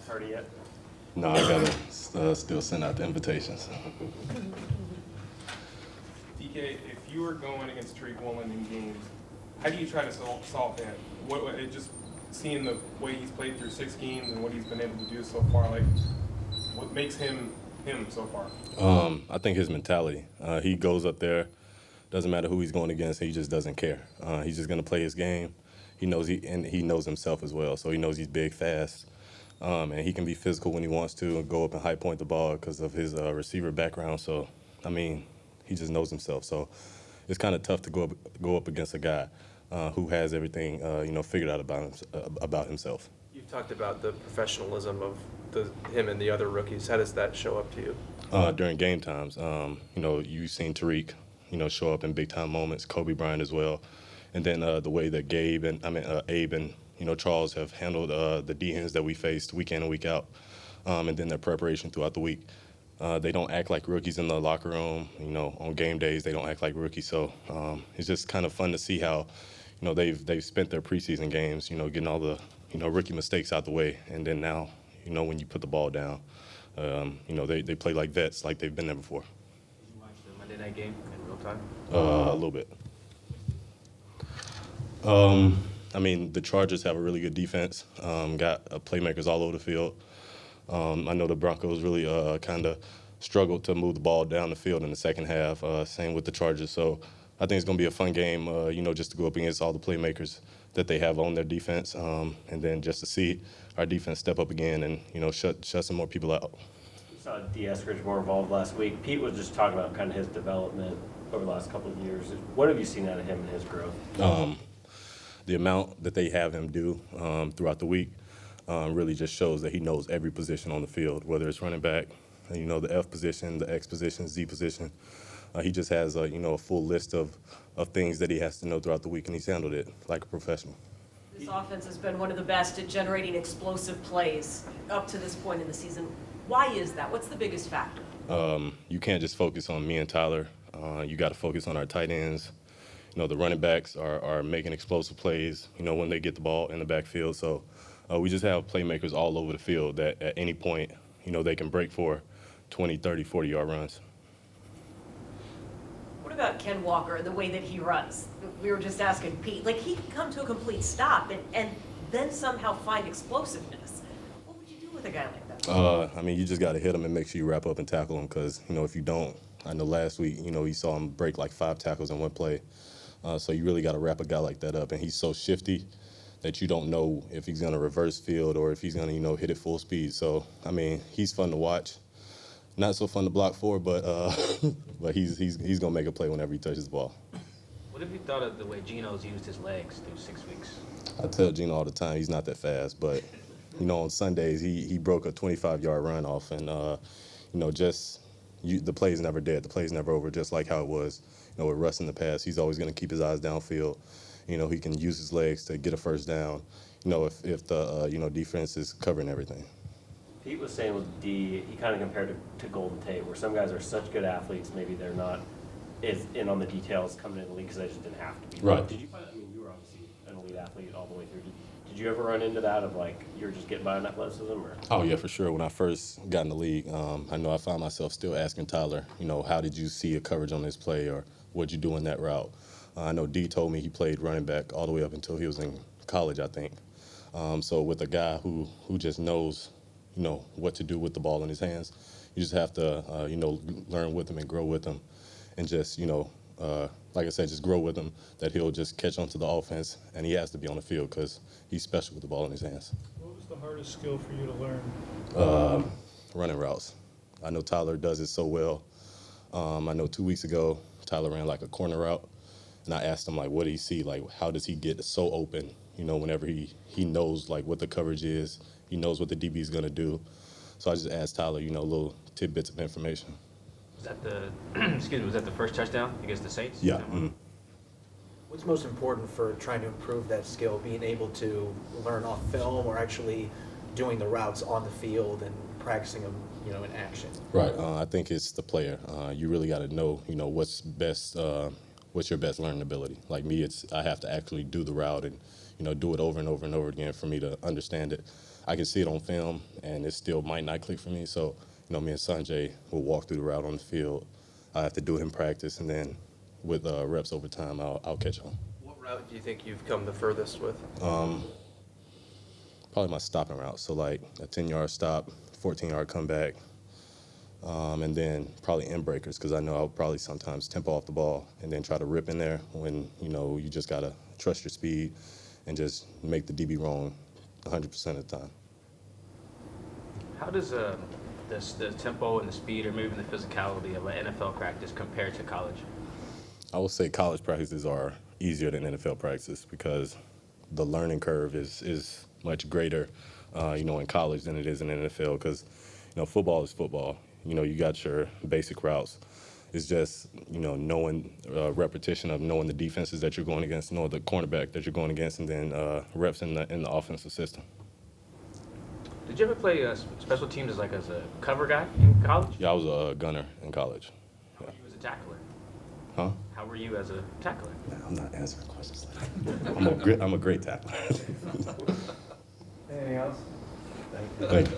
party yet? No, I gotta still send out the invitations. DK, if you were going against Tariq Woolen in games, how do you try to solve that? Just seeing the way he's played through 6 games and what he's been able to do so far, like what makes him so far? I think his mentality. He goes up there, doesn't matter who he's going against, he just doesn't care. He's just gonna play his game. He knows himself as well, so he knows he's big, fast, and he can be physical when he wants to and go up and high point the ball because of his receiver background. So, I mean, he just knows himself. So, it's kind of tough to go up against a guy who has everything figured out about himself. You've talked about the professionalism of him and the other rookies. How does that show up to you? During game times, you've seen Tariq, show up in big time moments. Kobe Bryant as well. And then the way that Abe and Charles have handled the D-ends that we faced week in and week out, and then their preparation throughout the week. They don't act like rookies in the locker room. On game days they don't act like rookies. So it's just kind of fun to see how, they've spent their preseason games, getting all the rookie mistakes out the way, and then now, when you put the ball down, they play like vets, like they've been there before. Did you watch the Monday night game in real time? A little bit. The Chargers have a really good defense. Got playmakers all over the field. I know the Broncos really kind of struggled to move the ball down the field in the second half. Same with the Chargers. So I think it's going to be a fun game, just to go up against all the playmakers that they have on their defense, and then just to see our defense step up again and, shut some more people out. We saw Dee Eskridge more involved last week. Pete was just talking about kind of his development over the last couple of years. What have you seen out of him and his growth? The amount that they have him do throughout the week really just shows that he knows every position on the field, whether it's running back, the F position, the X position, Z position. He just has a full list of things that he has to know throughout the week, and he's handled it like a professional. This offense has been one of the best at generating explosive plays up to this point in the season. Why is that? What's the biggest factor? You can't just focus on me and Tyler. You got to focus on our tight ends. The running backs are making explosive plays, when they get the ball in the backfield. So we just have playmakers all over the field that at any point, they can break for 20, 30, 40-yard runs. What about Ken Walker, the way that he runs? We were just asking Pete. Like, he can come to a complete stop and then somehow find explosiveness. What would you do with a guy like that? You just got to hit him and make sure you wrap up and tackle him because, if you don't, I know last week, you saw him break like 5 tackles in one play. So you really got to wrap a guy like that up. And he's so shifty that you don't know if he's going to reverse field or if he's going to, hit it full speed. So, he's fun to watch. Not so fun to block for, but but he's going to make a play whenever he touches the ball. What have you thought of the way Geno's used his legs through 6 weeks? I tell Geno all the time he's not that fast, but, on Sundays he broke a 25-yard run off, and, the play's never dead. The play's never over, just like how it was, with Russ in the past. He's always going to keep his eyes downfield. He can use his legs to get a first down, if the, defense is covering everything. Pete was saying with Dee, he kind of compared it to Golden Tate, where some guys are such good athletes, maybe they're not as in on the details coming into the league because they just didn't have to be. Right. Did you find, you were obviously an elite athlete all the way through. Did you ever run into that of like, you're just getting by on athleticism? Or? Oh, yeah, for sure. When I first got in the league, I know I found myself still asking Tyler, how did you see a coverage on this play or what'd you do in that route? I know Dee told me he played running back all the way up until he was in college, I think. So with a guy who just knows, what to do with the ball in his hands, you just have to, learn with him and grow with him and just, like I said, just grow with him, that he'll just catch on to the offense, and he has to be on the field because he's special with the ball in his hands. What was the hardest skill for you to learn? Running routes. I know Tyler does it so well. I know 2 weeks ago, Tyler ran like a corner route, and I asked him, like, what did he see? Like, how does he get so open, whenever he knows, like, what the coverage is, he knows what the DB is going to do. So I just asked Tyler, little tidbits of information. Was that was that the first touchdown against the Saints? Yeah. Mm-hmm. What's most important for trying to improve that skill, being able to learn off film or actually doing the routes on the field and practicing them, in action? Right. I think it's the player. You really got to know, what's best, what's your best learning ability. Like me, I have to actually do the route and, do it over and over and over again for me to understand it. I can see it on film, and it still might not click for me. So, me and Sanjay will walk through the route on the field. I have to do it in practice, and then with reps over time, I'll catch on. What route do you think you've come the furthest with? Probably my stopping route. So like a 10-yard stop, 14-yard comeback, and then probably end breakers, because I know I'll probably sometimes tempo off the ball and then try to rip in there when, you just got to trust your speed and just make the DB wrong 100% of the time. How does the tempo and the speed or maybe even the physicality of an NFL practice compare to college? I would say college practices are easier than NFL practices because the learning curve is much greater, in college than it is in NFL because, football is football. You got your basic routes. It's just, knowing repetition of knowing the defenses that you're going against, knowing the cornerback that you're going against, and then reps in the offensive system. Did you ever play special teams as a cover guy in college? Yeah, I was a gunner in college. How were you as a tackler? Huh? How were you as a tackler? Nah, I'm not answering questions like that. I'm a great tackler. Anything else? Thank you.